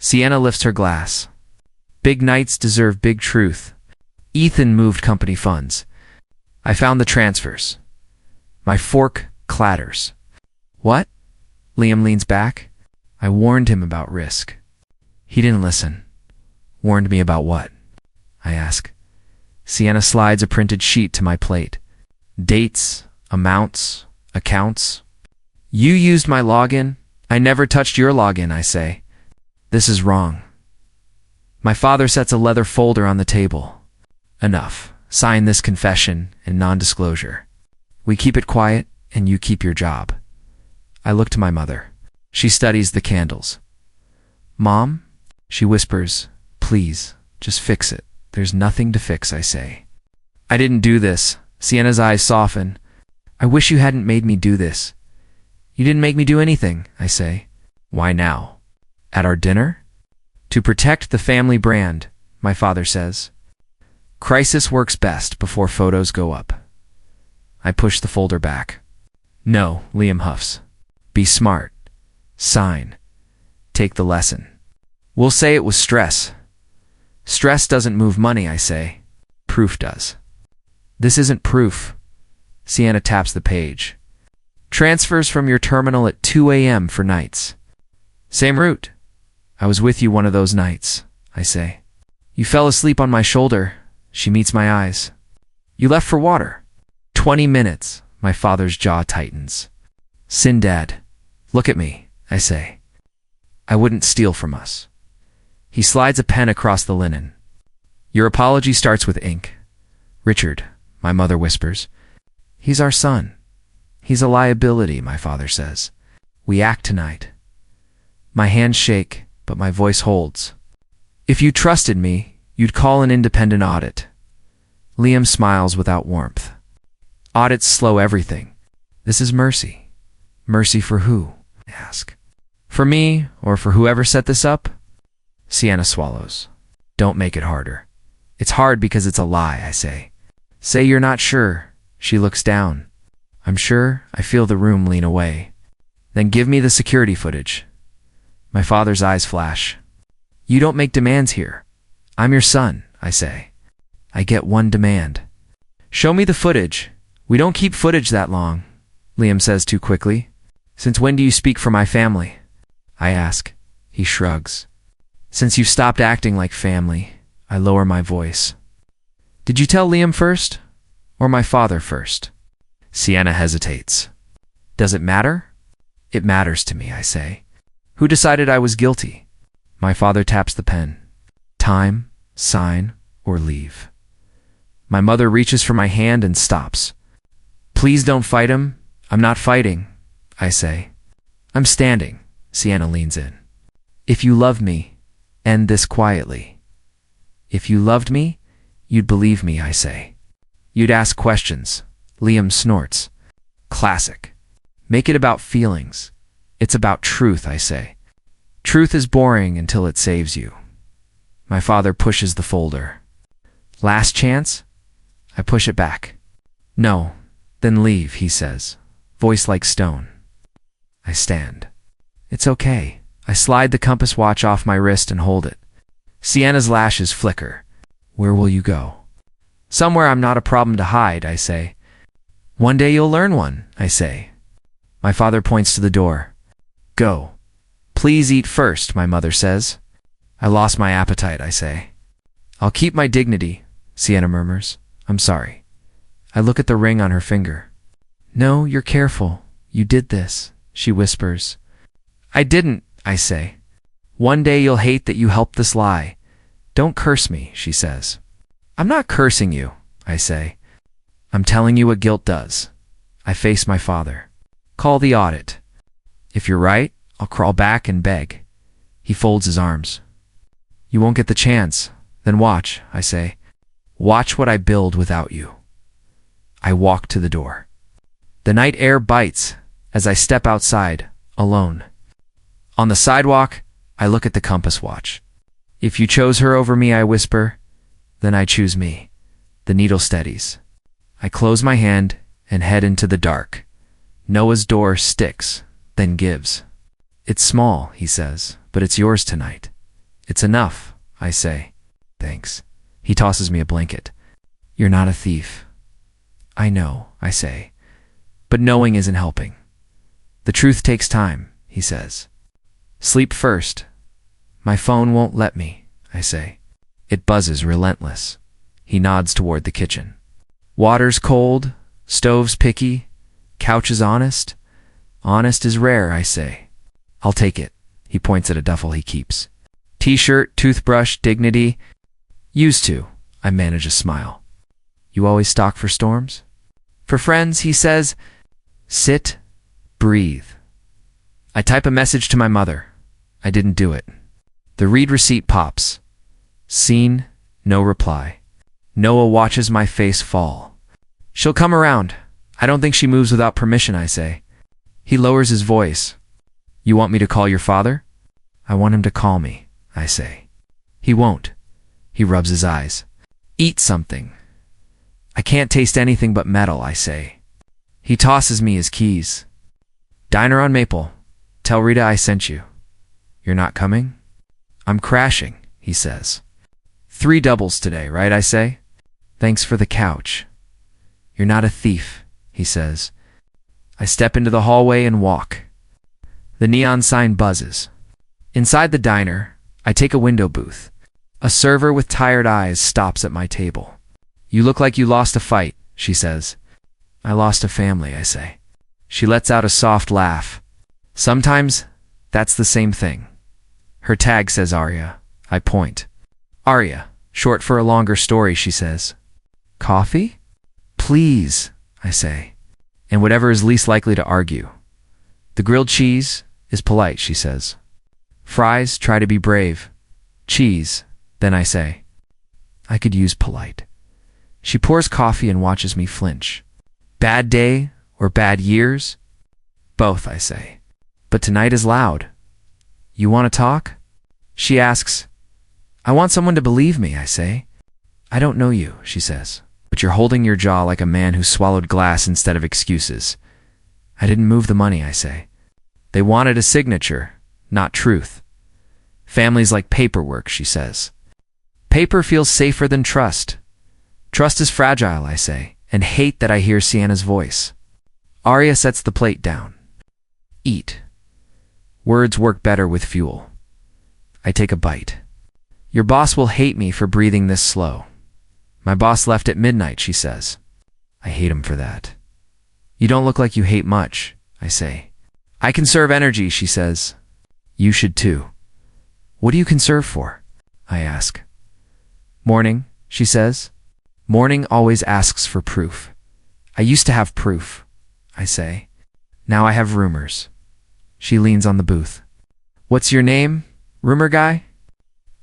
Sienna lifts her glass. Big nights deserve big truth. Ethan moved company funds. I found the transfers. My fork clatters. What? Liam leans back. I warned him about risk. He didn't listen. Warned me about what? I ask. Sienna slides a printed sheet to my plate. Dates, amounts, accounts. You used my login. I never touched your login, I say. This is wrong. My father sets a leather folder on the table. Enough. Sign this confession and non-disclosure. We keep it quiet, and you keep your job. I look to my mother. She studies the candles. Mom? She whispers, please, just fix it. There's nothing to fix, I say. I didn't do this. Sienna's eyes soften. I wish you hadn't made me do this. You didn't make me do anything, I say. Why now? At our dinner? To protect the family brand, my father says. Crisis works best before photos go up. I push the folder back. No, Liam huffs. Be smart. Sign. Take the lesson. We'll say it was stress. Stress doesn't move money, I say. Proof does. This isn't proof. Sienna taps the page. Transfers from your terminal at 2 a.m. for nights. Same route. I was with you one of those nights, I say. You fell asleep on my shoulder. She meets my eyes. You left for water. 20 minutes. My father's jaw tightens. Sin, Dad. Look at me, I say. I wouldn't steal from us. He slides a pen across the linen. Your apology starts with ink. Richard, my mother whispers. He's our son. He's a liability, my father says. We act tonight. My hands shake, but my voice holds. If you trusted me, you'd call an independent audit. Liam smiles without warmth. Audits slow everything. This is mercy. Mercy for who? I ask. For me, or for whoever set this up? Sienna swallows. Don't make it harder. It's hard because it's a lie, I say. Say you're not sure. She looks down. I'm sure. I feel the room lean away. Then give me the security footage. My father's eyes flash. You don't make demands here. I'm your son, I say. I get one demand. Show me the footage. We don't keep footage that long, Liam says too quickly. Since when do you speak for my family? I ask. He shrugs. Since you've stopped acting like family, I lower my voice. Did you tell Liam first, or my father first? Sienna hesitates. Does it matter? It matters to me, I say. Who decided I was guilty? My father taps the pen. Time, sign, or leave. My mother reaches for my hand and stops. Please don't fight him. I'm not fighting, I say. I'm standing. Sienna leans in. If you love me, end this quietly. If you loved me, you'd believe me, I say. You'd ask questions. Liam snorts. Classic. Make it about feelings. It's about truth, I say. Truth is boring until it saves you. My father pushes the folder. Last chance? I push it back. No, then leave, he says, voice like stone. I stand. It's okay. I slide the compass watch off my wrist and hold it. Sienna's lashes flicker. Where will you go? Somewhere I'm not a problem to hide, I say. One day you'll learn one, I say. My father points to the door. Go. Please eat first, my mother says. I lost my appetite, I say. I'll keep my dignity, Sienna murmurs. I'm sorry. I look at the ring on her finger. No, you're careful. You did this, she whispers. I didn't, I say. One day you'll hate that you helped this lie. Don't curse me, she says. I'm not cursing you, I say. I'm telling you what guilt does. I face my father. Call the audit. If you're right, I'll crawl back and beg. He folds his arms. You won't get the chance. Then watch, I say. Watch what I build without you. I walk to the door. The night air bites as I step outside, alone. On the sidewalk, I look at the compass watch. If you chose her over me, I whisper, then I choose me. The needle steadies. I close my hand and head into the dark. Noah's door sticks, then gives. It's small, he says, but it's yours tonight. It's enough, I say. Thanks. He tosses me a blanket. You're not a thief. I know, I say. But knowing isn't helping. The truth takes time, he says. Sleep first. My phone won't let me, I say. It buzzes relentless. He nods toward the kitchen. Water's cold, stove's picky, couch is honest. Honest is rare, I say. I'll take it. He points at a duffel he keeps. T-shirt, toothbrush, dignity. Used to, I manage a smile. You always stock for storms? For friends, he says. Sit, breathe. I type a message to my mother. I didn't do it. The read receipt pops. Seen, no reply. Noah watches my face fall. She'll come around. I don't think she moves without permission, I say. He lowers his voice. You want me to call your father? I want him to call me, I say. He won't. He rubs his eyes. Eat something. I can't taste anything but metal, I say. He tosses me his keys. Diner on Maple. Tell Rita I sent you. You're not coming? I'm crashing, he says. 3 doubles today, right, I say? Thanks for the couch. You're not a thief, he says. I step into the hallway and walk. The neon sign buzzes. Inside the diner, I take a window booth. A server with tired eyes stops at my table. You look like you lost a fight, she says. I lost a family, I say. She lets out a soft laugh. Sometimes, that's the same thing. Her tag says Arya. I point. Arya, short for a longer story, she says. Coffee? Please, I say. And whatever is least likely to argue. The grilled cheese is polite, she says. Fries try to be brave. Cheese, then I say. I could use polite. She pours coffee and watches me flinch. Bad day or bad years? Both, I say. But tonight is loud. You want to talk? She asks. I want someone to believe me, I say. I don't know you, she says. But you're holding your jaw like a man who swallowed glass instead of excuses. I didn't move the money, I say. They wanted a signature, not truth. Family's like paperwork, she says. Paper feels safer than trust. Trust is fragile, I say, and hate that I hear Sienna's voice. Arya sets the plate down. Eat. Words work better with fuel. I take a bite. Your boss will hate me for breathing this slow. My boss left at midnight, she says. I hate him for that. You don't look like you hate much, I say. I conserve energy, she says. You should too. What do you conserve for? I ask. Morning, she says. Morning always asks for proof. I used to have proof, I say. Now I have rumors. She leans on the booth. What's your name, rumor guy?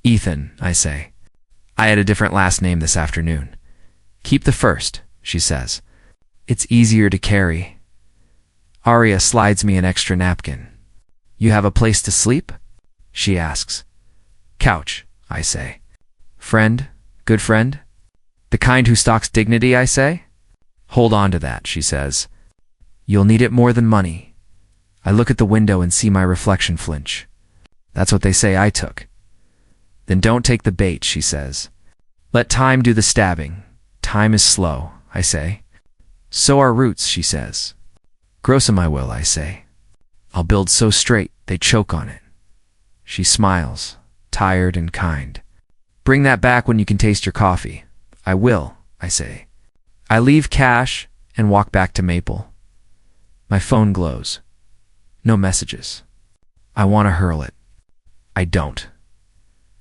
Ethan, I say. I had a different last name this afternoon. Keep the first, she says. It's easier to carry. Arya slides me an extra napkin. You have a place to sleep? She asks. Couch, I say. Friend? Good friend? The kind who stalks dignity, I say. Hold on to that, she says. You'll need it more than money. I look at the window and see my reflection flinch. That's what they say I took. Then don't take the bait, she says. Let time do the stabbing. Time is slow, I say. So are roots, she says. Gross am I will, I say. I'll build so straight they choke on it. She smiles, tired and kind. Bring that back when you can taste your coffee. I will, I say. I leave cash and walk back to Maple. My phone glows. No messages. I want to hurl it. I don't.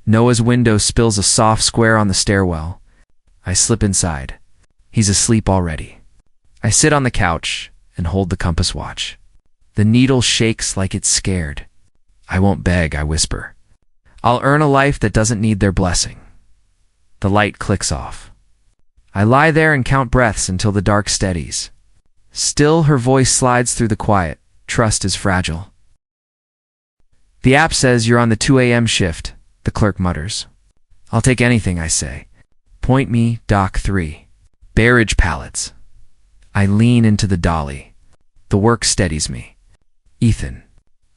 Noah's window spills a soft square on the stairwell. I slip inside. He's asleep already. I sit on the couch and hold the compass watch. The needle shakes like it's scared. I won't beg, I whisper. I'll earn a life that doesn't need their blessing. The light clicks off. I lie there and count breaths until the dark steadies. Still, her voice slides through the quiet. Trust is fragile. The app says you're on the 2 a.m. shift, the clerk mutters. I'll take anything, I say. Point me, Dock 3. Barrage pallets. I lean into the dolly. The work steadies me. Ethan,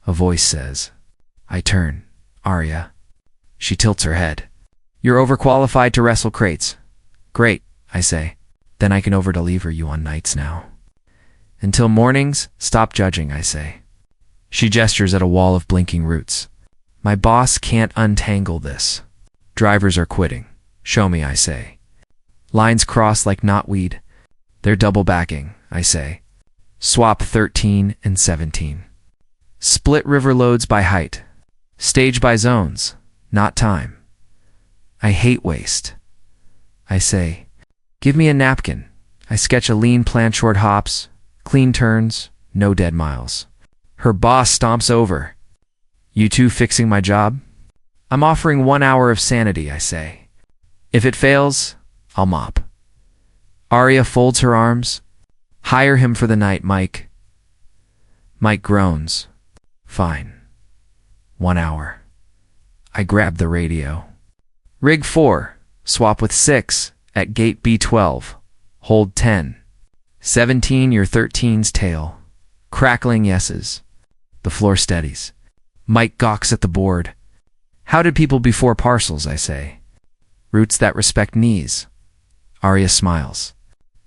a voice says. I turn. Arya. She tilts her head. You're overqualified to wrestle crates. Great, I say. Then I can over-deliver you on nights now. Until mornings, stop judging, I say. She gestures at a wall of blinking roots. My boss can't untangle this. Drivers are quitting. Show me, I say. Lines cross like knotweed. They're double backing, I say. Swap 13 and 17. Split river loads by height. Stage by zones, not time. I hate waste. I say, give me a napkin. I sketch a lean plan, short hops, clean turns, no dead miles. Her boss stomps over. You two fixing my job? I'm offering 1 hour of sanity, I say. If it fails, I'll mop. Arya folds her arms. Hire him for the night, Mike. Mike groans. Fine. 1 hour. I grab the radio. Rig 4, swap with 6, at gate B12. Hold 10. 17, your 13's tail. Crackling yeses. The floor steadies. Mike gawks at the board. How did people before parcels, I say. Roots that respect knees. Arya smiles.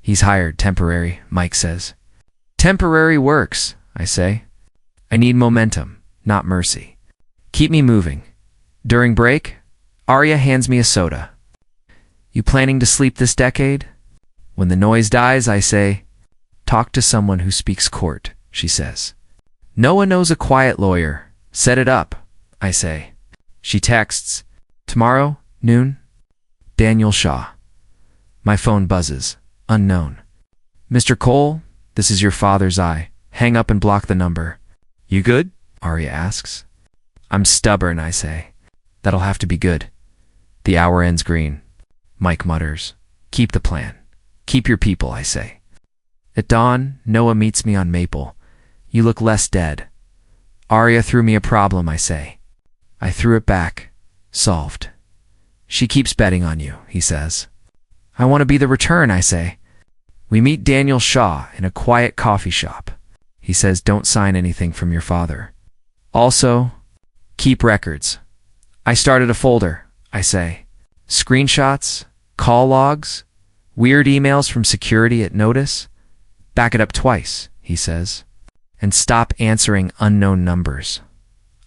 He's hired, temporary, Mike says. Temporary works, I say. I need momentum, not mercy. Keep me moving. During break, Arya hands me a soda. You planning to sleep this decade? When the noise dies, I say, talk to someone who speaks court, she says. Noah knows a quiet lawyer. Set it up, I say. She texts, tomorrow, noon? Daniel Shaw. My phone buzzes. Unknown. Mr. Cole, this is your father's eye. Hang up and block the number. You good? Arya asks. I'm stubborn, I say. That'll have to be good. The hour ends green. Mike mutters. Keep the plan. Keep your people, I say. At dawn, Noah meets me on Maple. You look less dead. Arya threw me a problem, I say. I threw it back. Solved. She keeps betting on you, he says. I want to be the return, I say. We meet Daniel Shaw in a quiet coffee shop. He says, don't sign anything from your father. Also, keep records. I started a folder, I say. Screenshots, call logs, weird emails from security at notice. Back it up twice, he says. And stop answering unknown numbers.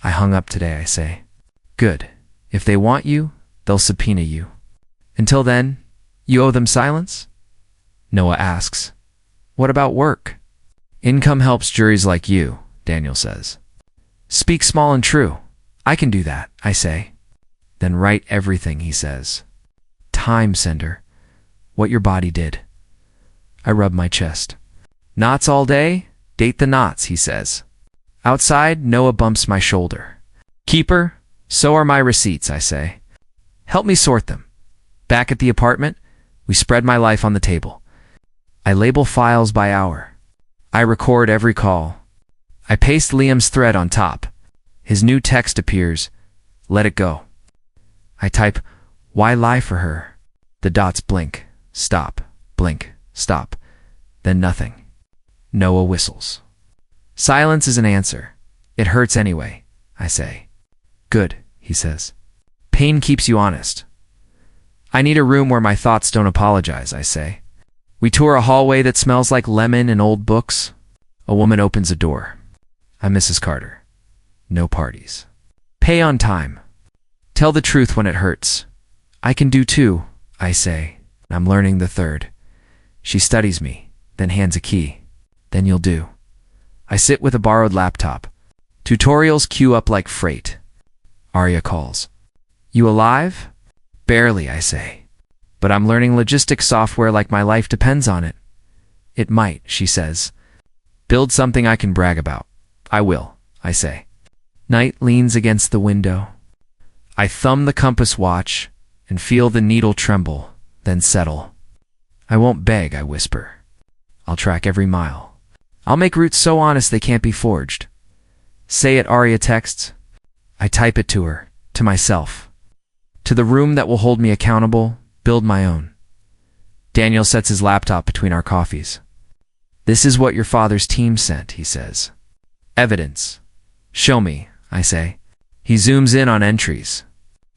I hung up today, I say. Good. If they want you, they'll subpoena you. Until then, you owe them silence? Noah asks. What about work? Income helps juries like you, Daniel says. Speak small and true. I can do that, I say. Then write everything, he says. Time sender. What your body did. I rub my chest. Knots all day? Date the knots, he says. Outside, Noah bumps my shoulder. Keeper, so are my receipts, I say. Help me sort them. Back at the apartment, we spread my life on the table. I label files by hour. I record every call. I paste Liam's thread on top. His new text appears. Let it go. I type, why lie for her? The dots blink, stop, blink, stop. Then nothing. Noah whistles. Silence is an answer. It hurts anyway, I say. Good, he says. Pain keeps you honest. I need a room where my thoughts don't apologize, I say. We tour a hallway that smells like lemon and old books. A woman opens a door. I'm Mrs. Carter. No parties. Pay on time. Tell the truth when it hurts. I can do two, I say. I'm learning the third. She studies me, then hands a key. Then you'll do. I sit with a borrowed laptop. Tutorials queue up like freight. Arya calls. You alive? Barely, I say. But I'm learning logistics software like my life depends on it. It might, she says. Build something I can brag about. I will, I say. Night leans against the window. I thumb the compass watch and feel the needle tremble, then settle. I won't beg, I whisper. I'll track every mile. I'll make routes so honest they can't be forged. Say it, Arya texts. I type it to her, to myself. To the room that will hold me accountable, build my own. Daniel sets his laptop between our coffees. This is what your father's team sent, he says. Evidence. Show me, I say. He zooms in on entries.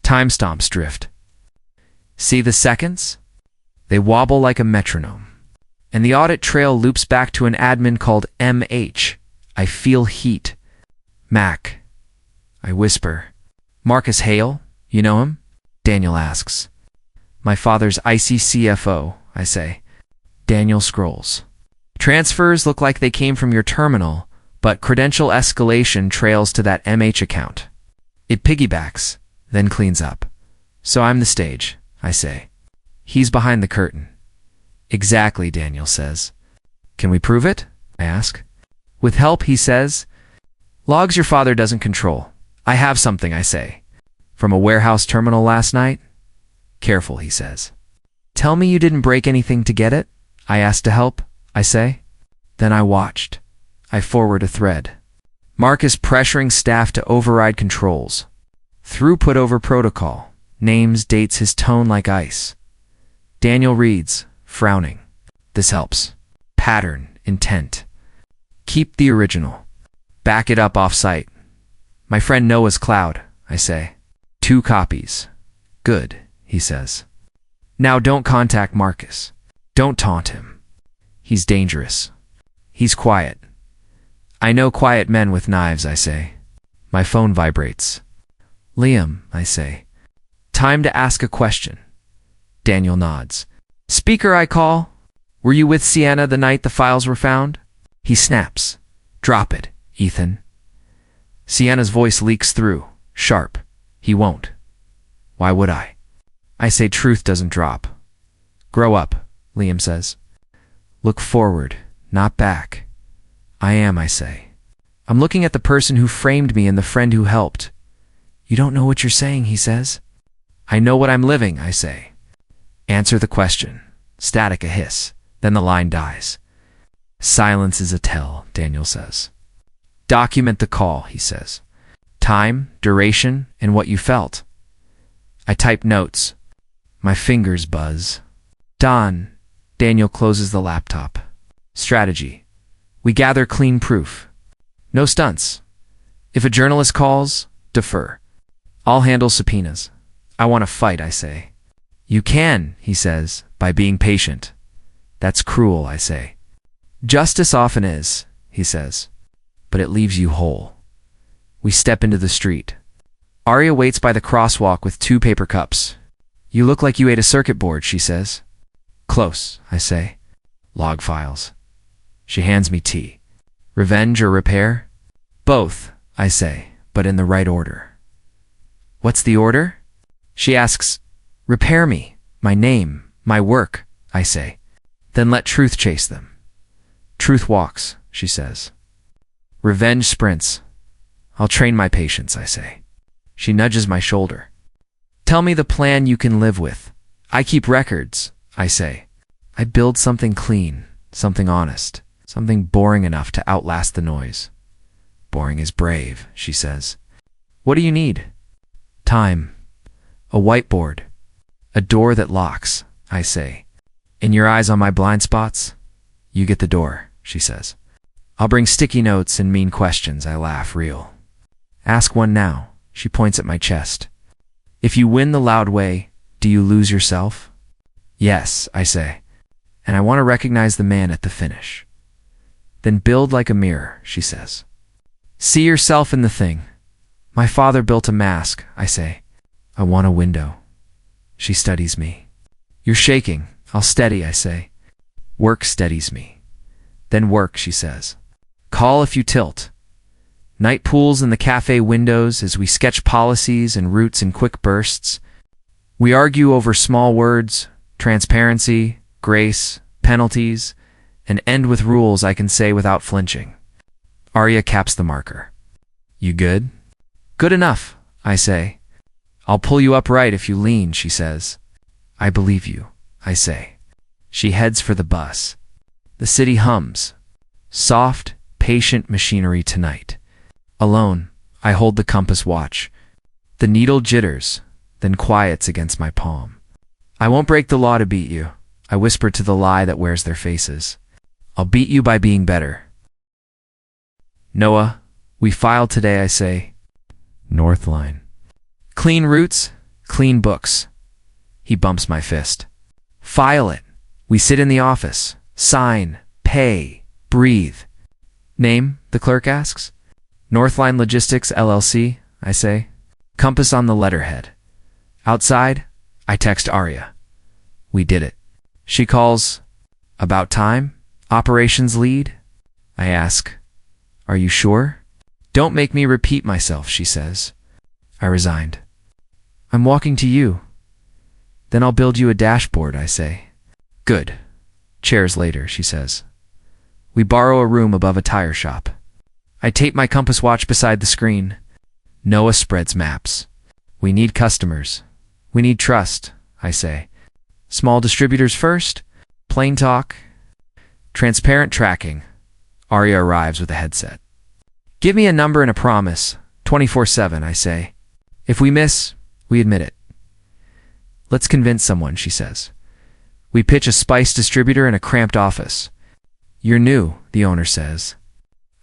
Timestamps drift. See the seconds? They wobble like a metronome. And the audit trail loops back to an admin called MH. I feel heat. Mac. I whisper. Marcus Hale? You know him? Daniel asks. My father's icy CFO, I say. Daniel scrolls. Transfers look like they came from your terminal, but credential escalation trails to that MH account. It piggybacks, then cleans up. So I'm the stage, I say. He's behind the curtain. Exactly, Daniel says. Can we prove it? I ask. With help, he says. Logs your father doesn't control. I have something, I say. From a warehouse terminal last night? Careful, he says. Tell me you didn't break anything to get it? I asked to help, I say. Then I watched. I forward a thread. Marcus pressuring staff to override controls. Throughput over protocol. Names, dates, his tone like ice. Daniel reads, frowning. This helps. Pattern, intent. Keep the original. Back it up off-site. My friend Noah's cloud, I say. 2 copies. Good, he says. Now don't contact Marcus. Don't taunt him. He's dangerous. He's quiet. I know quiet men with knives, I say. My phone vibrates. Liam, I say. Time to ask a question. Daniel nods. Speaker, I call. Were you with Sienna the night the files were found? He snaps. Drop it, Ethan. Sienna's voice leaks through, sharp. He won't. Why would I? I say truth doesn't drop. Grow up, Liam says. Look forward, not back. I am, I say. I'm looking at the person who framed me and the friend who helped. You don't know what you're saying, he says. I know what I'm living, I say. Answer the question. Static a hiss. Then the line dies. Silence is a tell, Daniel says. Document the call, he says. Time, duration, and what you felt. I type notes. My fingers buzz. Done. Daniel closes the laptop. Strategy. We gather clean proof. No stunts. If a journalist calls, defer. I'll handle subpoenas. I want to fight, I say. You can, he says, by being patient. That's cruel, I say. Justice often is, he says, but it leaves you whole. We step into the street. Arya waits by the crosswalk with 2 paper cups. You look like you ate a circuit board, she says. Close, I say. Log files. She hands me tea. Revenge or repair? Both, I say, but in the right order. What's the order? She asks. Repair me, my name, my work, I say. Then let truth chase them. Truth walks, she says. Revenge sprints. I'll train my patience, I say. She nudges my shoulder. Tell me the plan you can live with. I keep records, I say. I build something clean, something honest, something boring enough to outlast the noise. Boring is brave, she says. What do you need? Time. A whiteboard. A door that locks, I say. In your eyes on my blind spots? You get the door, she says. I'll bring sticky notes and mean questions, I laugh, real. Ask one now, she points at my chest. If you win the loud way, do you lose yourself? Yes, I say. And I want to recognize the man at the finish. Then build like a mirror, she says. See yourself in the thing. My father built a mask, I say. I want a window. She studies me. You're shaking. I'll steady, I say. Work steadies me. Then work, she says. Call if you tilt. Night pools in the cafe windows as we sketch policies and routes in quick bursts. We argue over small words, transparency, grace, penalties, and end with rules I can say without flinching. Arya caps the marker. You good? Good enough, I say. I'll pull you upright if you lean, she says. I believe you, I say. She heads for the bus. The city hums. Soft, patient machinery tonight. Alone, I hold the compass watch. The needle jitters, then quiets against my palm. I won't break the law to beat you, I whisper to the lie that wears their faces. I'll beat you by being better. Noah, we filed today, I say. North line. Clean routes, Clean books. He bumps my fist. File it. We sit in the office. Sign. Pay. Breathe. Name? The clerk asks. Northline Logistics, LLC, I say. Compass on the letterhead. Outside, I text Arya. We did it. She calls. About time? Operations lead? I ask. Are you sure? Don't make me repeat myself, she says. I resigned. I'm walking to you. Then I'll build you a dashboard, I say. Good. Chairs later, she says. We borrow a room above a tire shop. I tape my compass watch beside the screen. Noah spreads maps. We need customers. We need trust, I say. Small distributors first. Plain talk. Transparent tracking. Arya arrives with a headset. Give me a number and a promise. 24/7, I say. If we miss, we admit it. Let's convince someone, she says. We pitch a spice distributor in a cramped office. You're new, the owner says.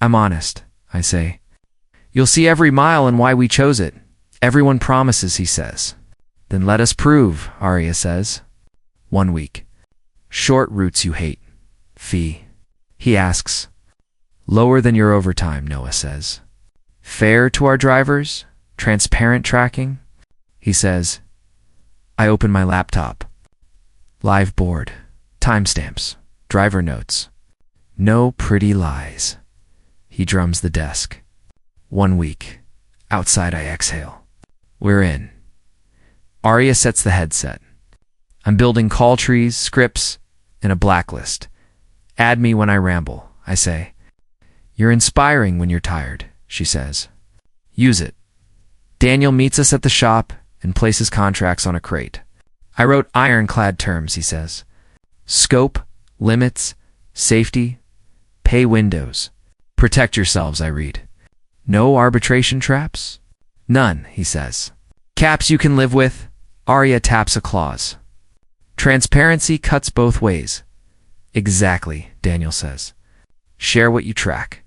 I'm honest, I say. You'll see every mile and why we chose it. Everyone promises, he says. Then let us prove, Arya says. 1 week. Short routes you hate. Fee. He asks. Lower than your overtime, Noah says. Fair to our drivers? Transparent tracking? He says. I open my laptop. Live board. Timestamps. Driver notes. No pretty lies. He drums the desk. 1 week. Outside I exhale. We're in. Arya sets the headset. I'm building call trees, scripts, and a blacklist. Add me when I ramble, I say. You're inspiring when you're tired, she says. Use it. Daniel meets us at the shop and places contracts on a crate. I wrote ironclad terms, he says. Scope, limits, safety, pay windows. Protect yourselves, I read. No arbitration traps? None, he says. Caps you can live with? Arya taps a clause. Transparency cuts both ways. Exactly, Daniel says. Share what you track.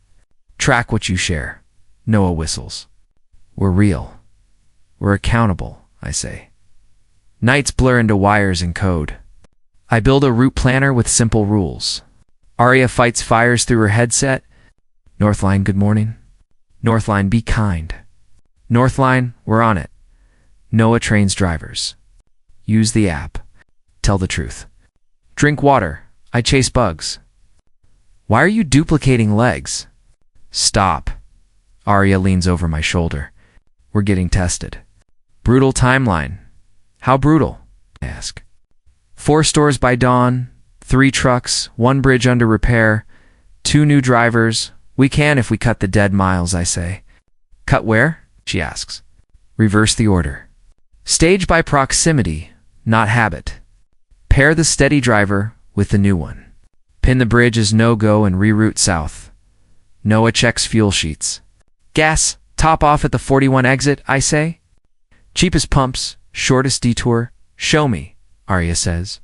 Track what you share. Noah whistles. We're real. We're accountable, I say. Nights blur into wires and code. I build a route planner with simple rules. Arya fights fires through her headset. Northline, good morning. Northline, be kind. Northline, we're on it. Noah trains drivers. Use the app. Tell the truth. Drink water. I chase bugs. Why are you duplicating legs? Stop. Arya leans over my shoulder. We're getting tested. Brutal timeline. How brutal? I ask. 4 stores by dawn, 3 trucks, 1 bridge under repair, 2 new drivers. We can if we cut the dead miles, I say. Cut where? She asks. Reverse the order. Stage by proximity, not habit. Pair the steady driver with the new one. Pin the bridge as no-go and reroute south. Noah checks fuel sheets. Gas, top off at the 41 exit, I say. Cheapest pumps, shortest detour. Show me, Arya says.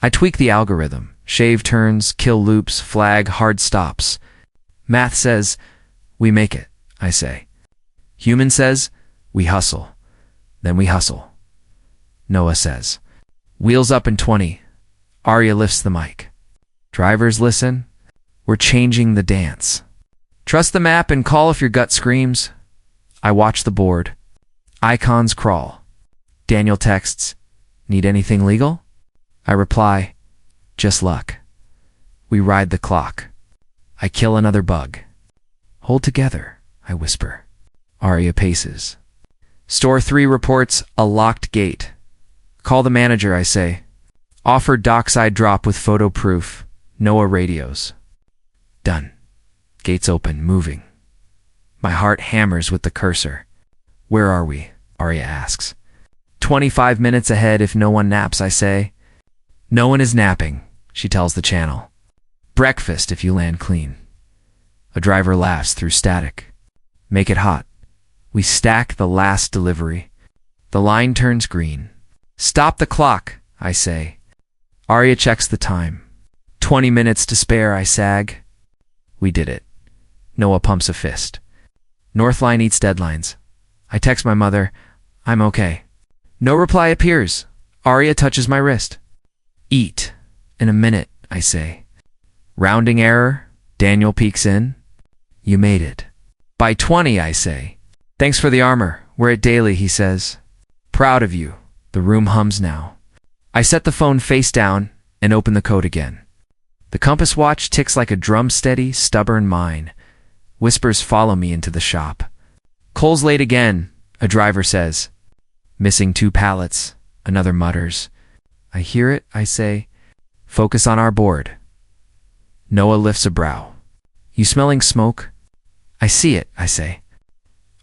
I tweak the algorithm. Shave turns, kill loops, flag hard stops. Math says, we make it, I say. Human says, we hustle. Then we hustle. Noah says, wheels up in 20. Arya lifts the mic. Drivers listen. We're changing the dance. Trust the map and call if your gut screams. I watch the board. Icons crawl. Daniel texts, need anything legal? I reply, just luck. We ride the clock. I kill another bug. Hold together, I whisper. Arya paces. Store 3 reports a locked gate. Call the manager, I say. Offer dockside drop with photo proof. Noah radios. Done. Gates open, moving. My heart hammers with the cursor. Where are we? Arya asks. 25 minutes ahead if no one naps, I say. No one is napping, she tells the channel. Breakfast if you land clean. A driver laughs through static. Make it hot. We stack the last delivery. The line turns green. Stop the clock, I say. Arya checks the time. 20 minutes to spare, I sag. We did it. Noah pumps a fist. Northline eats deadlines. I text my mother, I'm okay. No reply appears. Arya touches my wrist. Eat. In a minute, I say. Rounding error. Daniel peeks in. You made it. By 20, I say. Thanks for the armor. Wear it daily, he says. Proud of you. The room hums now. I set the phone face down and open the code again. The compass watch ticks like a drum-steady, stubborn mine. Whispers follow me into the shop. Coal's late again, a driver says. Missing 2 pallets, another mutters. I hear it, I say. Focus on our board. Noah lifts a brow. You smelling smoke? I see it, I say.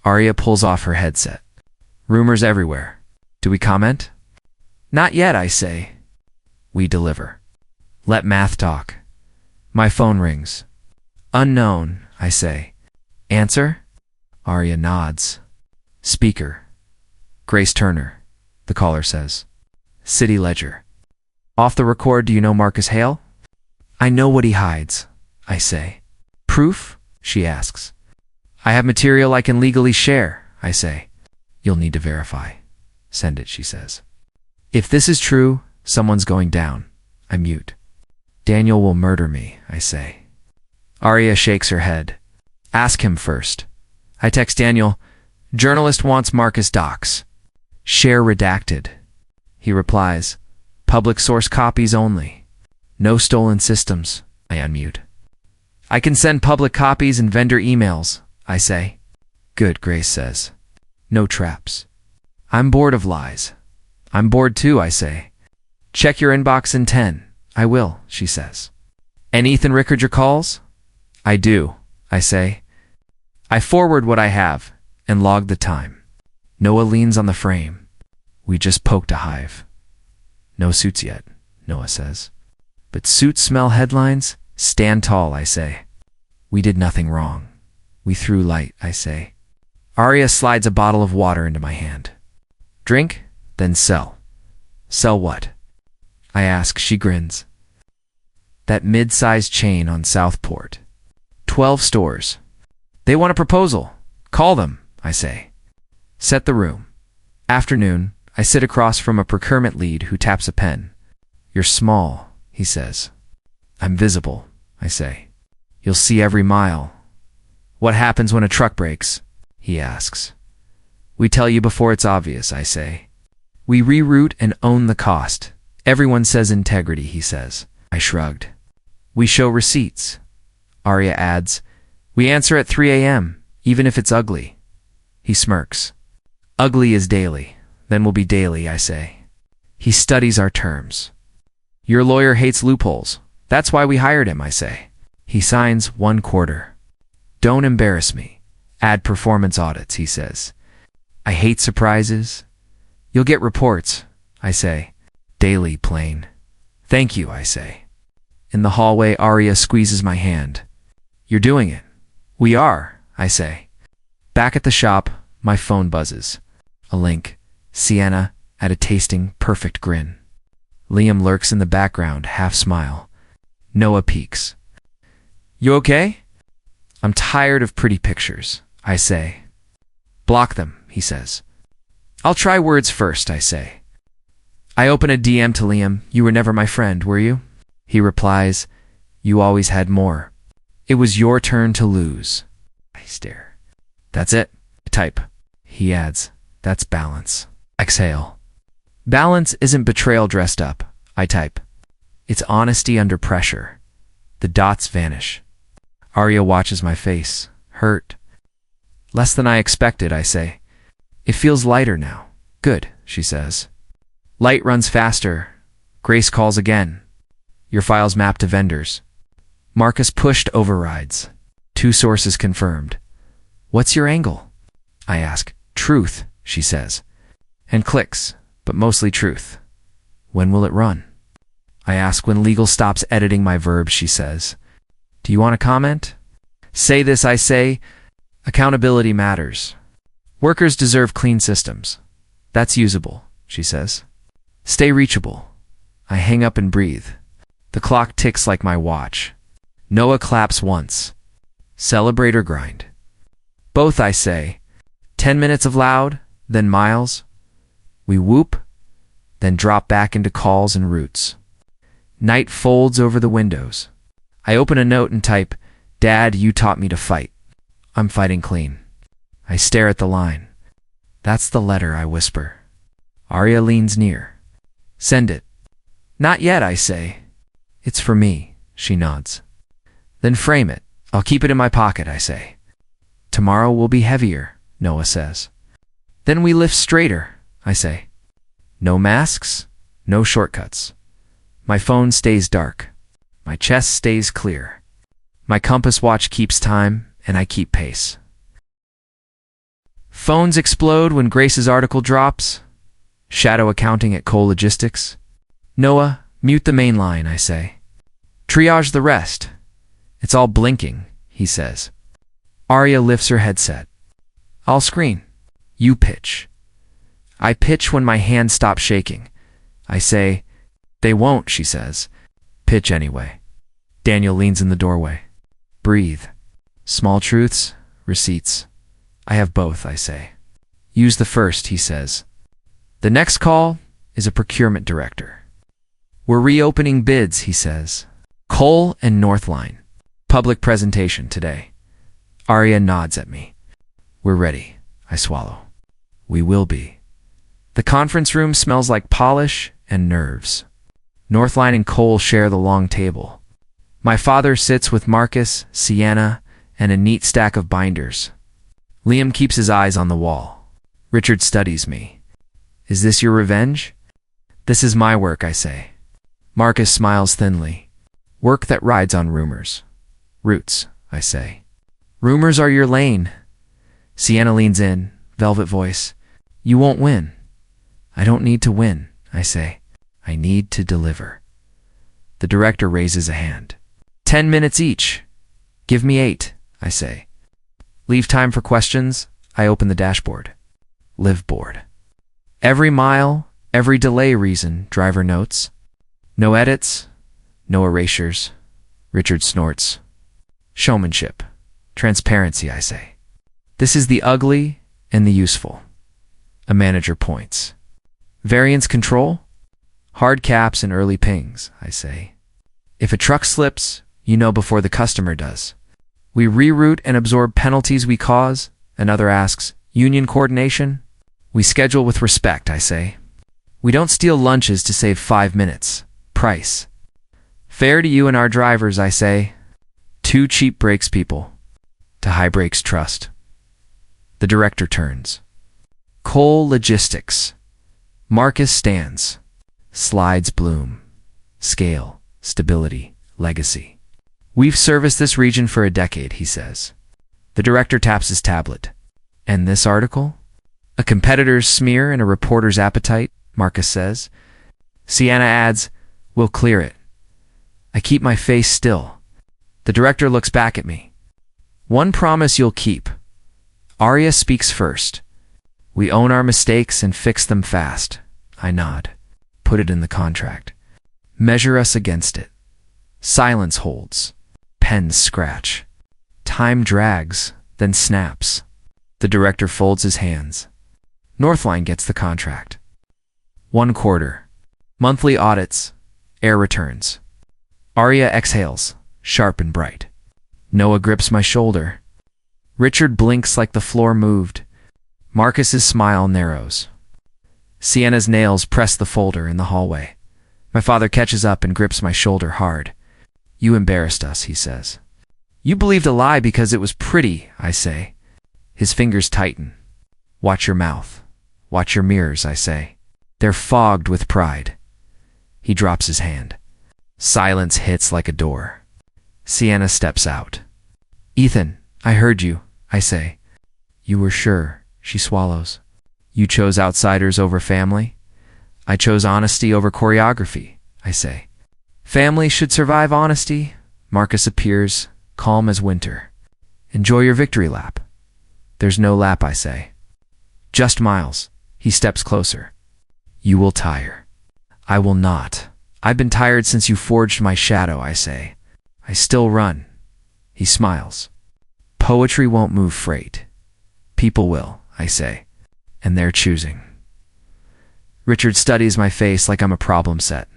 Arya pulls off her headset. Rumors everywhere. Do we comment? Not yet, I say. We deliver. Let math talk. My phone rings. Unknown, I say. Answer? Arya nods. Speaker. Grace Turner, the caller says. City Ledger. Off the record, do you know Marcus Hale? I know what he hides, I say. Proof? She asks. I have material I can legally share, I say. You'll need to verify. Send it, she says. If this is true, someone's going down. I mute. Daniel will murder me, I say. Arya shakes her head. Ask him first. I text Daniel, journalist wants Marcus docs. Share redacted. He replies, public source copies only. No stolen systems, I unmute. I can send public copies and vendor emails, I say. Good, Grace says. No traps. I'm bored of lies. I'm bored too, I say. Check your inbox in 10. I will, she says. And Ethan Rickard your calls? I do, I say. I forward what I have and log the time. Noah leans on the frame. We just poked a hive. No suits yet, Noah says. But suits smell headlines. Stand tall, I say. We did nothing wrong. We threw light, I say. Arya slides a bottle of water into my hand. Drink, then sell. Sell what? I ask. She grins. That mid-sized chain on Southport. 12 stores. They want a proposal. Call them, I say. Set the room. Afternoon, I sit across from a procurement lead who taps a pen. You're small, he says. I'm visible, I say. You'll see every mile. What happens when a truck breaks? He asks. We tell you before it's obvious, I say. We reroute and own the cost. Everyone says integrity, he says. I shrugged. We show receipts. Arya adds, we answer at 3 a.m., even if it's ugly. He smirks. Ugly is daily, then will be daily, I say. He studies our terms. Your lawyer hates loopholes. That's why we hired him, I say. He signs 1 quarter. Don't embarrass me. Add performance audits, he says. I hate surprises. You'll get reports, I say. Daily, plain. Thank you, I say. In the hallway, Arya squeezes my hand. You're doing it. We are, I say. Back at the shop, my phone buzzes. A link. Sienna at a tasting, perfect grin. Liam lurks in the background, half smile. Noah peeks. You okay? I'm tired of pretty pictures, I say. Block them, he says. I'll try words first, I say. I open a DM to Liam. You were never my friend, were you? He replies, you always had more. It was your turn to lose. I stare. That's it. I type. He adds, that's balance. Exhale. Balance isn't betrayal dressed up, I type. It's honesty under pressure. The dots vanish. Arya watches my face, hurt. Less than I expected, I say. It feels lighter now. Good, she says. Light runs faster. Grace calls again. Your file's mapped to vendors. Marcus pushed overrides. 2 sources confirmed. What's your angle? I ask. Truth, she says. And clicks, but mostly truth. When will it run? I ask when legal stops editing my verbs, she says. Do you want to comment? Say this, I say. Accountability matters. Workers deserve clean systems. That's usable, she says. Stay reachable. I hang up and breathe. The clock ticks like my watch. Noah claps once. Celebrate or grind? Both, I say. 10 minutes of loud, then miles. We whoop, then drop back into calls and routes. Night folds over the windows. I open a note and type, "Dad, you taught me to fight. I'm fighting clean." I stare at the line. "That's the letter," I whisper. Arya leans near. "Send it." "Not yet," I say. "It's for me," she nods. "Then frame it. I'll keep it in my pocket," I say. "Tomorrow will be heavier," Noah says. "Then we lift straighter," I say. No masks, no shortcuts. My phone stays dark. My chest stays clear. My compass watch keeps time, and I keep pace. Phones explode when Grace's article drops. Shadow accounting at Cole Logistics. "Noah, mute the main line," I say. "Triage the rest." "It's all blinking," he says. Arya lifts her headset. "I'll screen. You pitch." I pitch when my hands stop shaking. I say, "They won't," she says. "Pitch anyway." Daniel leans in the doorway. "Breathe. Small truths, receipts." "I have both," I say. "Use the first," he says. The next call is a procurement director. "We're reopening bids," he says. "Cole and Northline. Public presentation today." Arya nods at me. "We're ready," I swallow. "We will be." The conference room smells like polish and nerves. Northline and Cole share the long table. My father sits with Marcus, Sienna, and a neat stack of binders. Liam keeps his eyes on the wall. Richard studies me. "Is this your revenge?" "This is my work," I say. Marcus smiles thinly. "Work that rides on rumors." "Roots," I say. "Rumors are your lane." Sienna leans in, velvet voice. "You won't win." "I don't need to win," I say. "I need to deliver." The director raises a hand. 10 minutes each. "Give me 8, I say. "Leave time for questions." I open the dashboard. Live board. "Every mile, every delay reason," driver notes. "No edits, no erasures." Richard snorts. "Showmanship. Transparency," I say. "This is the ugly and the useful." A manager points. "Variance control?" "Hard caps and early pings," I say. "If a truck slips, you know before the customer does." "We reroute and absorb penalties we cause." Another asks, "Union coordination?" "We schedule with respect," I say. "We don't steal lunches to save 5 minutes. Price." "Fair to you and our drivers," I say. "Too cheap breaks people. To high breaks trust." The director turns. Cole Logistics. Marcus stands. Slides bloom. Scale, stability, legacy. "We've serviced this region for a decade," he says. The director taps his tablet. "And this article?" "A competitor's smear and a reporter's appetite," Marcus says. Sienna adds, "We'll clear it." I keep my face still. The director looks back at me. "One promise you'll keep." Arya speaks first. "We own our mistakes and fix them fast." I nod. "Put it in the contract." "Measure us against it." Silence holds. Pens scratch. Time drags, then snaps. The director folds his hands. Northline gets the contract. 1 quarter. Monthly audits. Air returns. Arya exhales, sharp and bright. Noah grips my shoulder. Richard blinks like the floor moved. Marcus's smile narrows. Sienna's nails press the folder in the hallway. My father catches up and grips my shoulder hard. "You embarrassed us," he says. "You believed a lie because it was pretty," I say. His fingers tighten. "Watch your mouth. Watch your mirrors," I say. "They're fogged with pride." He drops his hand. Silence hits like a door. Sienna steps out. "Ethan, I heard you," I say. "You were sure," she swallows. "You chose outsiders over family?" "I chose honesty over choreography," I say. "Family should survive honesty." Marcus appears, calm as winter. "Enjoy your victory lap." "There's no lap," I say. "Just miles." He steps closer. "You will tire." "I will not. I've been tired since you forged my shadow," I say. "I still run." He smiles. "Poetry won't move freight. People will," I say. "And they're choosing." Richard studies my face like I'm a problem set.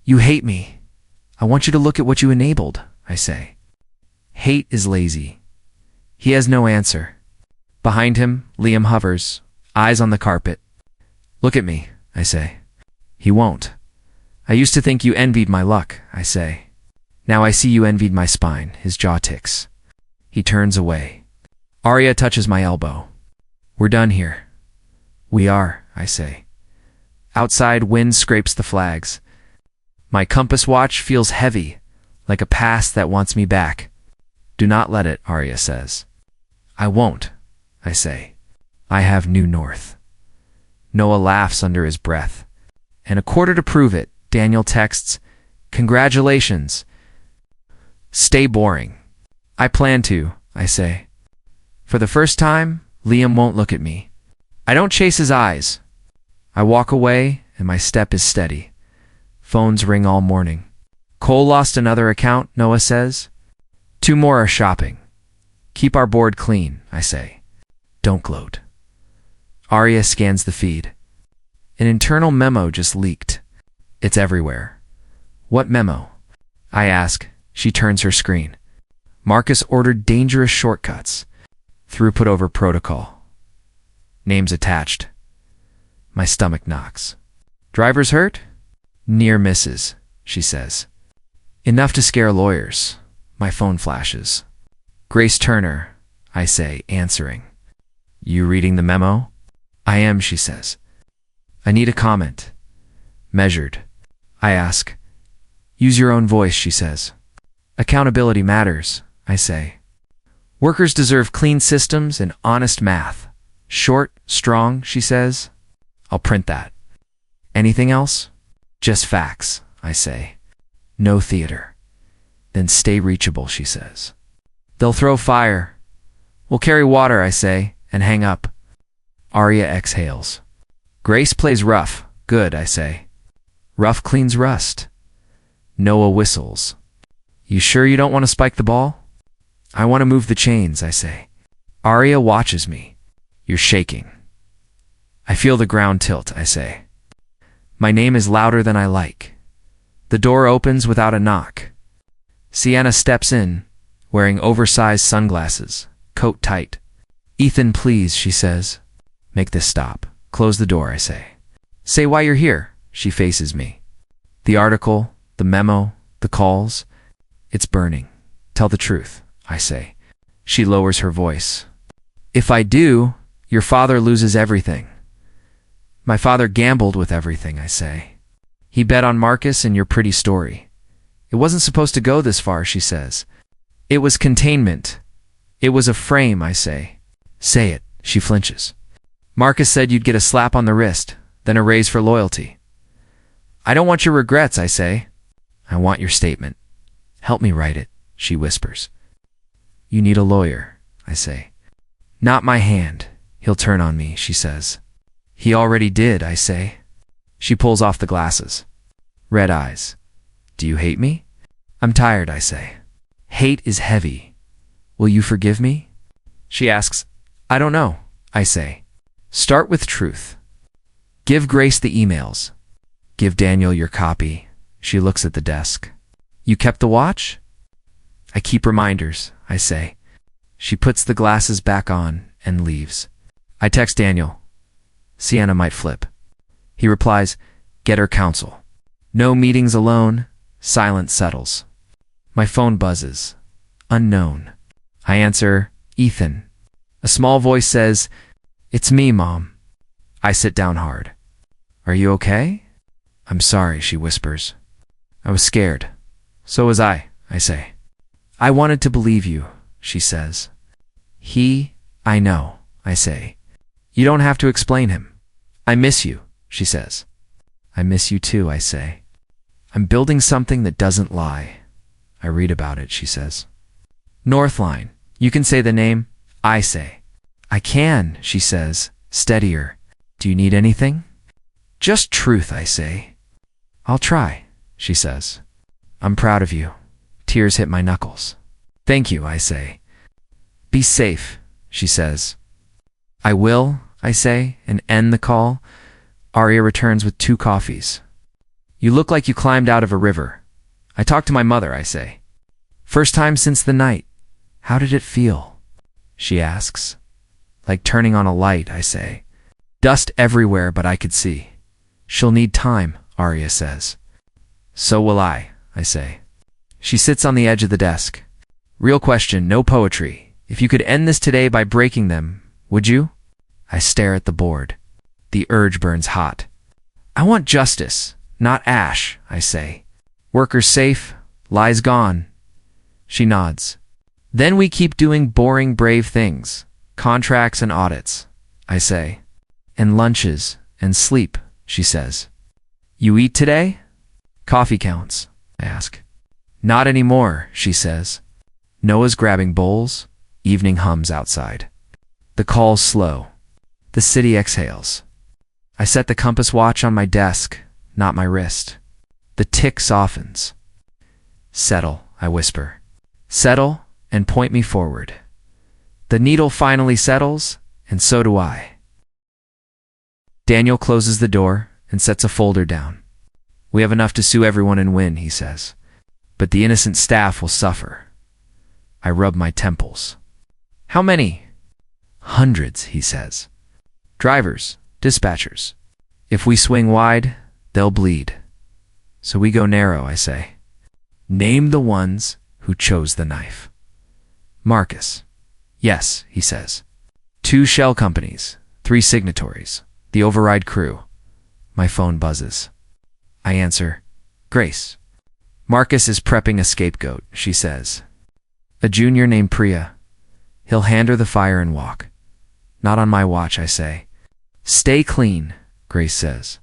You hate me. I want you to look at what you enabled, I say. Hate is lazy. He has no answer. Behind him, Liam hovers, eyes on the carpet. Look at me, I say. He won't. I used to think you envied my luck, I say. Now I see you envied my spine, his jaw ticks. He turns away. Arya touches my elbow. We're done here. We are, I say. Outside, wind scrapes the flags. My compass watch feels heavy, like a past that wants me back. Do not let it, Arya says. I won't, I say. I have new north. Noah laughs under his breath. And a quarter to prove it, Daniel texts, Congratulations. Stay boring. I plan to, I say. For the first time, Liam won't look at me. I don't chase his eyes. I walk away, and my step is steady. Phones ring all morning. Cole lost another account, Noah says. 2 more are shopping. Keep our board clean, I say. Don't gloat. Arya scans the feed. An internal memo just leaked. It's everywhere. What memo? I ask. She turns her screen. Marcus ordered dangerous shortcuts. Throughput over protocol. Names attached. My stomach knocks. Drivers hurt? Near misses, she says. Enough to scare lawyers. My phone flashes. Grace Turner, I say, answering. You reading the memo? I am, she says. I need a comment. Measured. I ask. Use your own voice, she says. Accountability matters, I say. Workers deserve clean systems and honest math. Short, strong, she says. I'll print that. Anything else? Just facts, I say. No theater. Then stay reachable, she says. They'll throw fire. We'll carry water, I say, and hang up. Arya exhales. Grace plays rough. Good, I say. Rough cleans rust. Noah whistles. You sure you don't want to spike the ball? I want to move the chains, I say. Arya watches me. You're shaking. I feel the ground tilt, I say. My name is louder than I like. The door opens without a knock. Sienna steps in, wearing oversized sunglasses, coat tight. Ethan, please, she says. Make this stop. Close the door, I say. Say why you're here. She faces me. The article, the memo, the calls. It's burning. Tell the truth, I say. She lowers her voice. If I do, your father loses everything. My father gambled with everything, I say. He bet on Marcus and your pretty story. It wasn't supposed to go this far, she says. It was containment. It was a frame, I say. Say it, she flinches. Marcus said you'd get a slap on the wrist, then a raise for loyalty. I don't want your regrets, I say. I want your statement. Help me write it, she whispers. You need a lawyer, I say. Not my hand. He'll turn on me, she says. He already did, I say. She pulls off the glasses. Red eyes. Do you hate me? I'm tired, I say. Hate is heavy. Will you forgive me? She asks. I don't know, I say. Start with truth. Give Grace the emails. Give Daniel your copy. She looks at the desk. You kept the watch? I keep reminders, I say. She puts the glasses back on and leaves. I text Daniel. Sienna might flip. He replies, get her counsel. No meetings alone. Silence settles. My phone buzzes. Unknown. I answer, Ethan. A small voice says, it's me, Mom. I sit down hard. Are you okay? I'm sorry, she whispers. I was scared. So was I say. I wanted to believe you, she says. I know, I say. You don't have to explain him. I miss you, she says. I miss you too, I say. I'm building something that doesn't lie. I read about it, she says. Northline. You can say the name, I say. I can, she says, steadier. Do you need anything? Just truth, I say. I'll try, she says. I'm proud of you. Tears hit my knuckles. Thank you, I say. Be safe, she says. I will, I say, and end the call. Arya returns with 2 coffees. You look like you climbed out of a river. I talked to my mother, I say. First time since the night. How did it feel? She asks. Like turning on a light, I say. Dust everywhere, but I could see. She'll need time, Arya says. So will I say. She sits on the edge of the desk. Real question, no poetry. If you could end this today by breaking them, would you? I stare at the board. The urge burns hot. I want justice, not ash, I say. Workers safe, lies gone. She nods. Then we keep doing boring, brave things. Contracts and audits, I say. And lunches and sleep, she says. You eat today? Coffee counts, I ask. Not anymore, she says. Noah's grabbing bowls. Evening hums outside. The call's slow. The city exhales. I set the compass watch on my desk, not my wrist. The tick softens. Settle, I whisper. Settle and point me forward. The needle finally settles, and so do I. Daniel closes the door and sets a folder down. We have enough to sue everyone and win, he says. But the innocent staff will suffer. I rub my temples. How many? Hundreds, he says. Drivers, dispatchers. If we swing wide, they'll bleed. So we go narrow, I say. Name the ones who chose the knife. Marcus. Yes, he says. 2 shell companies, 3 signatories, the override crew. My phone buzzes. I answer, Grace. Marcus is prepping a scapegoat, she says. A junior named Priya. He'll hand her the fire and walk. Not on my watch, I say. Stay clean, Grace says.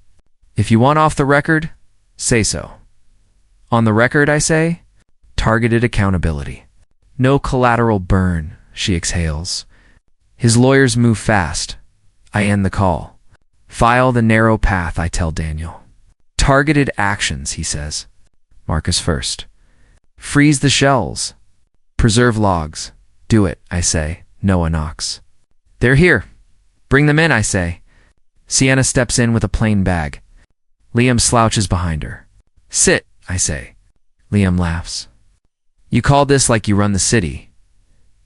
If you want off the record, say so. On the record, I say. Targeted accountability. No collateral burn, she exhales. His lawyers move fast. I end the call. File the narrow path, I tell Daniel. Targeted actions, he says. Marcus first. Freeze the shells. Preserve logs. Do it, I say. Noah knocks. They're here. Bring them in, I say. Sienna steps in with a plain bag. Liam slouches behind her. Sit, I say. Liam laughs. You call this like you run the city.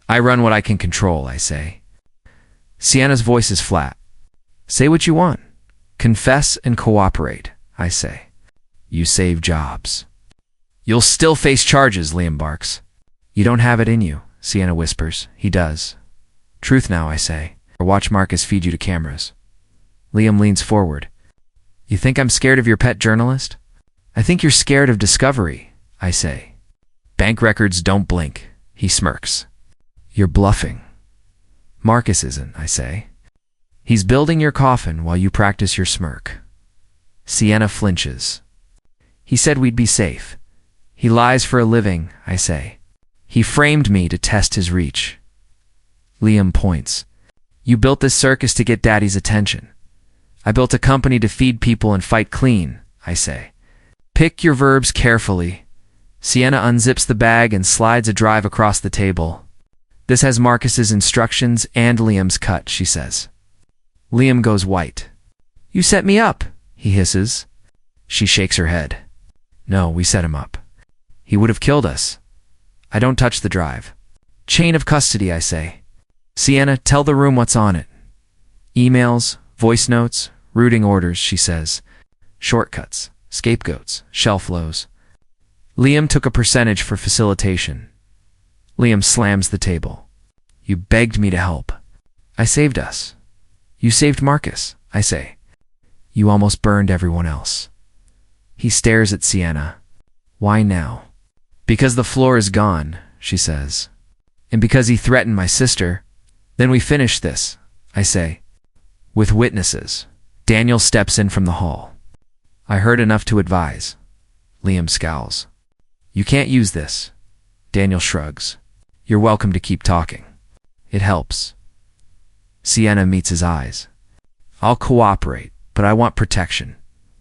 I run what I can control, I say. Sienna's voice is flat. Say what you want. Confess and cooperate, I say. You save jobs. You'll still face charges, Liam barks. You don't have it in you, Sienna whispers. He does. Truth now, I say. Or watch Marcus feed you to cameras. Liam leans forward. You think I'm scared of your pet journalist? I think you're scared of discovery, I say. Bank records don't blink, he smirks. You're bluffing. Marcus isn't, I say. He's building your coffin while you practice your smirk. Sienna flinches. He said we'd be safe. He lies for a living, I say. He framed me to test his reach. Liam points. You built this circus to get Daddy's attention. I built a company to feed people and fight clean, I say. Pick your verbs carefully. Sienna unzips the bag and slides a drive across the table. This has Marcus's instructions and Liam's cut, she says. Liam goes white. You set me up, he hisses. She shakes her head. No, we set him up. He would have killed us. I don't touch the drive. Chain of custody, I say. Sienna, tell the room what's on it. Emails, voice notes, routing orders, she says. Shortcuts, scapegoats, shelf lows. Liam took a percentage for facilitation. Liam slams the table. You begged me to help. I saved us. You saved Marcus, I say. You almost burned everyone else. He stares at Sienna. Why now? Because the floor is gone, she says. And because he threatened my sister. Then we finish this, I say. With witnesses. Daniel steps in from the hall. I heard enough to advise. Liam scowls. You can't use this. Daniel shrugs. You're welcome to keep talking. It helps. Sienna meets his eyes. I'll cooperate, but I want protection.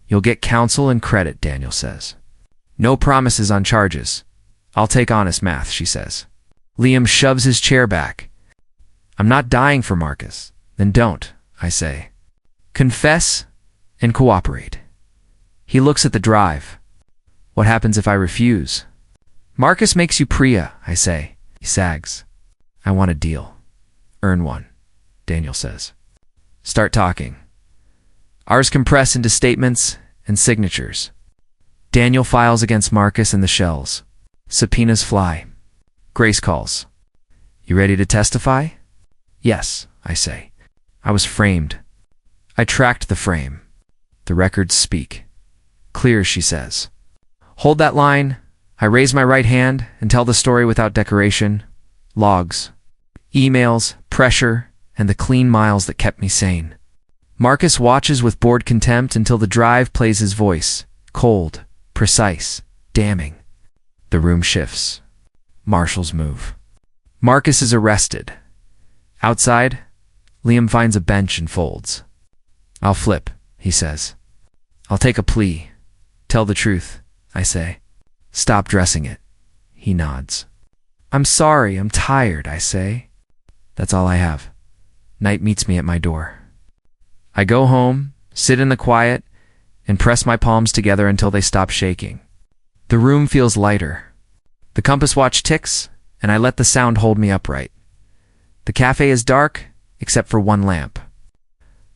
You'll get counsel and credit, Daniel says. No promises on charges. I'll take honest math, she says. Liam shoves his chair back. I'm not dying for Marcus. Then don't, I say. Confess and cooperate. He looks at the drive. What happens if I refuse? Marcus makes you Priya, I say. He sags. I want a deal. Earn one, Daniel says. Start talking. Ours compress into statements and signatures. Daniel files against Marcus and the shells. Subpoenas fly. Grace calls. You ready to testify? Yes, I say. I was framed. I tracked the frame. The records speak. Clear, she says. Hold that line. I raise my right hand and tell the story without decoration. Logs, emails, pressure, and the clean miles that kept me sane. Marcus watches with bored contempt until the drive plays his voice. Cold, precise, damning. The room shifts. Marshals move. Marcus is arrested. Outside, Liam finds a bench and folds. I'll flip, he says. I'll take a plea. Tell the truth, I say. Stop dressing it. He nods. I'm sorry, I'm tired, I say. That's all I have. Night meets me at my door. I go home, sit in the quiet, and press my palms together until they stop shaking. The room feels lighter. The compass watch ticks, and I let the sound hold me upright. The cafe is dark, except for one lamp.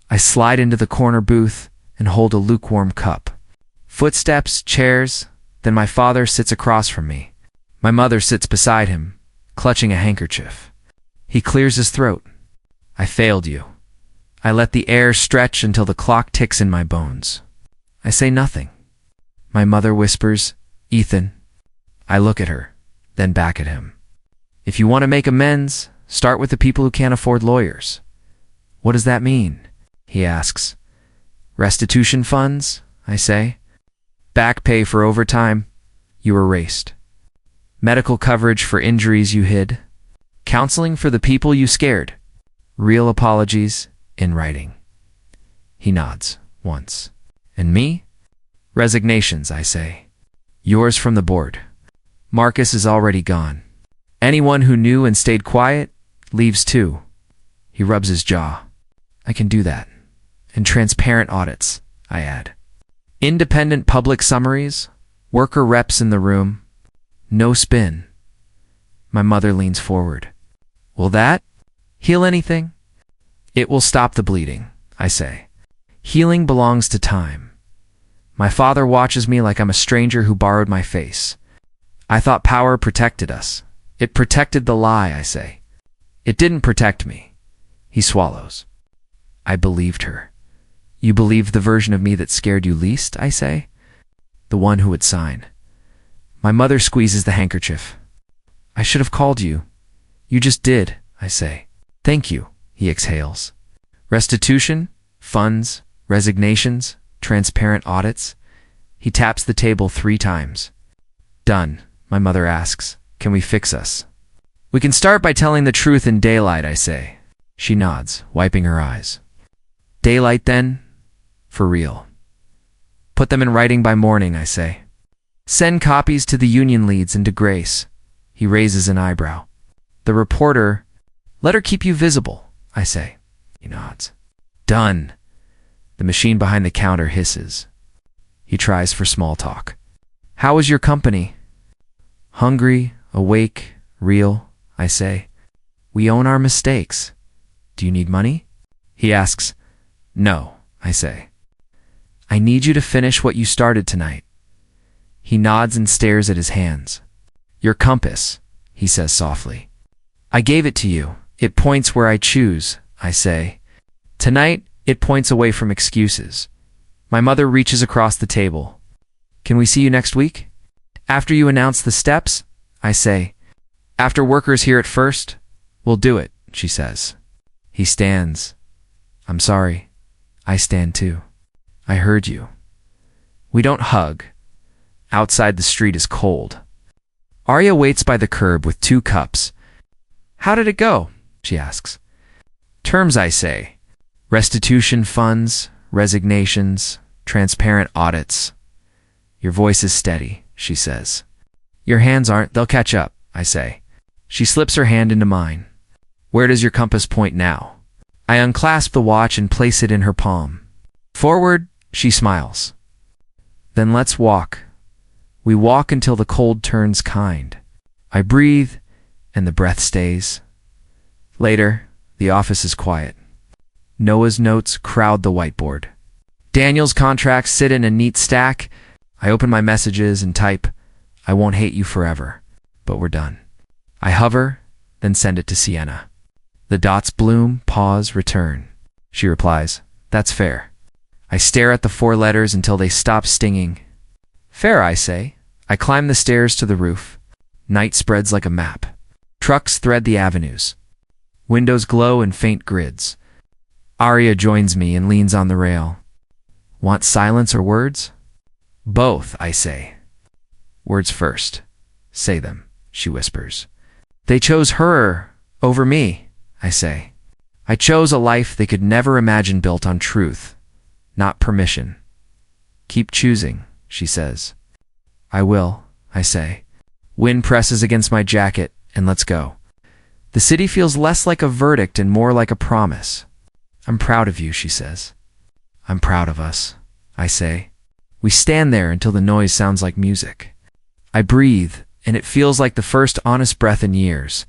I slide into the corner booth and hold a lukewarm cup. Footsteps, chairs, then my father sits across from me. My mother sits beside him, clutching a handkerchief. He clears his throat. I failed you. I let the air stretch until the clock ticks in my bones. I say nothing. My mother whispers, Ethan. I look at her, then back at him. If you want to make amends, start with the people who can't afford lawyers. What does that mean? He asks. Restitution funds, I say. Back pay for overtime you erased. Medical coverage for injuries you hid. Counseling for the people you scared. Real apologies in writing. He nods once. And me? Resignations, I say. Yours from the board. Marcus is already gone. Anyone who knew and stayed quiet leaves too. He rubs his jaw. I can do that. And transparent audits, I add. Independent public summaries, worker reps in the room, no spin. My mother leans forward. Will that heal anything? It will stop the bleeding, I say. Healing belongs to time. My father watches me like I'm a stranger who borrowed my face. I thought power protected us. It protected the lie, I say. It didn't protect me. He swallows. I believed her. You believed the version of me that scared you least, I say? The one who would sign. My mother squeezes the handkerchief. I should have called you. You just did, I say. Thank you, he exhales. Restitution, funds, resignations, transparent audits. He taps the table 3 times. Done, my mother asks. Can we fix us? We can start by telling the truth in daylight, I say. She nods, wiping her eyes. Daylight then? For real. Put them in writing by morning, I say. Send copies to the union leads and to Grace. He raises an eyebrow. The reporter, let her keep you visible, I say. He nods. Done. The machine behind the counter hisses. He tries for small talk. How is your company? Hungry, awake, real, I say. We own our mistakes. Do you need money? He asks. No, I say. I need you to finish what you started tonight. He nods and stares at his hands. Your compass, he says softly. I gave it to you. It points where I choose, I say. Tonight, it points away from excuses. My mother reaches across the table. Can we see you next week? After you announce the steps, I say. After workers hear it first, we'll do it, she says. He stands. I'm sorry. I stand too. I heard you. We don't hug. Outside the street is cold. Arya waits by the curb with 2 cups. How did it go? She asks. Terms, I say. Restitution funds, resignations, transparent audits. Your voice is steady, she says. Your hands aren't, they'll catch up, I say. She slips her hand into mine. Where does your compass point now? I unclasp the watch and place it in her palm. Forward, She smiles. Then let's walk. We walk until the cold turns kind. I breathe, and the breath stays. Later, the office is quiet. Noah's notes crowd the whiteboard. Daniel's contracts sit in a neat stack. I open my messages and type, "I won't hate you forever," but we're done. I hover, then send it to Sienna. The dots bloom, pause, return. She replies, "That's fair." I stare at the 4 letters until they stop stinging. Fair, I say. I climb the stairs to the roof. Night spreads like a map. Trucks thread the avenues. Windows glow in faint grids. Arya joins me and leans on the rail. Want silence or words? Both, I say. Words first. Say them, she whispers. They chose her over me, I say. I chose a life they could never imagine built on truth, not permission. Keep choosing, she says. I will, I say. Wind presses against my jacket, and let's go. The city feels less like a verdict and more like a promise. I'm proud of you, she says. I'm proud of us, I say. We stand there until the noise sounds like music. I breathe, and it feels like the first honest breath in years.